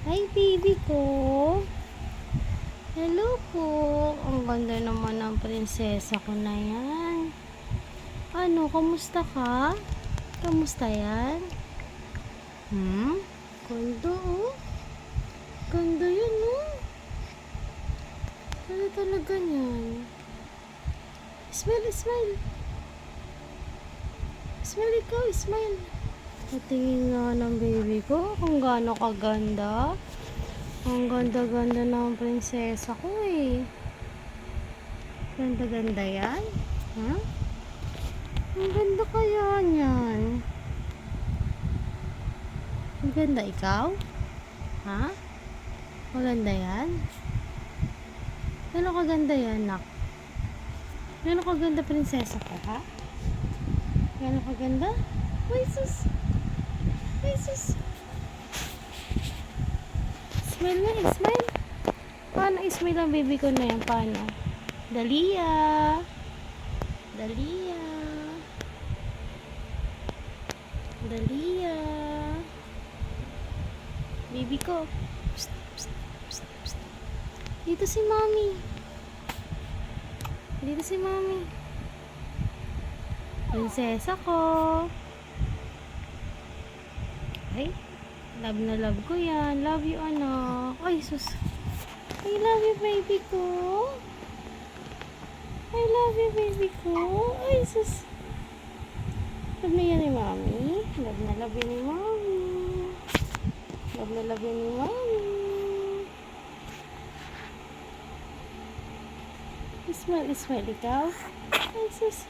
Hi, baby ko. Hello po. Ang ganda naman ng prinsesa ko na yan. Ano, kamusta ka? Kamusta yan? Ganda oh. Ganda yun oh. Ganda talaga yan. Smile, smile. Smile ikaw, smile. Patingin nga ng baby ko kung gaano kaganda. Ang ganda-ganda ng prinsesa ko eh. Ganda-ganda yan. Ha? Ang ganda kaya niyan. Ang ganda ikaw? Ha? Maganda yan? Gano'n kaganda yan, nak? Gano'n kaganda prinsesa ko, ha? Gano'n kaganda? Uy, sus! Uy, sus! Smile na, smile! Paano smile ang baby ko na yan? Paano? Dalia! Dalia! Dalia! Baby ko! Psst, psst, psst, psst. Dito si mommy! Dito si mommy! Prinsesa ko! Ay, love na love ko yan. Love you, anak. Ay, sus. I love you, baby ko. I love you, baby ko. Ay, sus. Love na yan ni mami. Love na love yan ni mami. Love na love yan ni mami. Smile, smile ikaw. Ay, sus.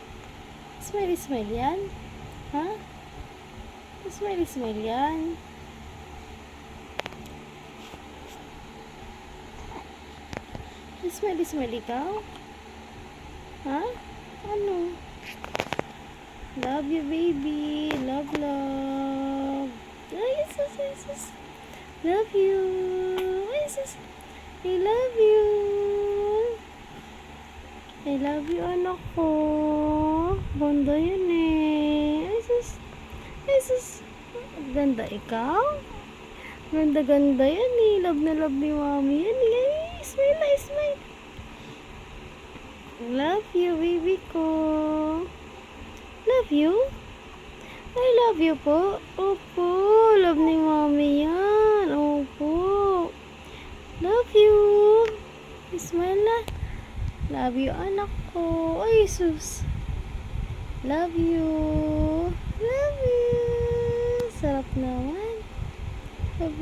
Smile, smile yan. Ha? Smile, smile yan. Smile, smile ikaw. Ha? Ano? Love you, baby. Love, love. Ay, sus, ay, sus. Love you. Ay, sus. I love you. I love you, anak ko. Ganda yun eh. Ay, sus. Ay, sus. Ganda ikaw? Ganda-ganda yan eh. Love na love ni mami yan eh. Ay, smile na, smile. Love you, baby ko. Love you? I love you po. Opo. Love ni mami yan. Opo. Love you. Smile na. Love you, anak ko. Ay, sus. Love you. Love you. Sarap naman.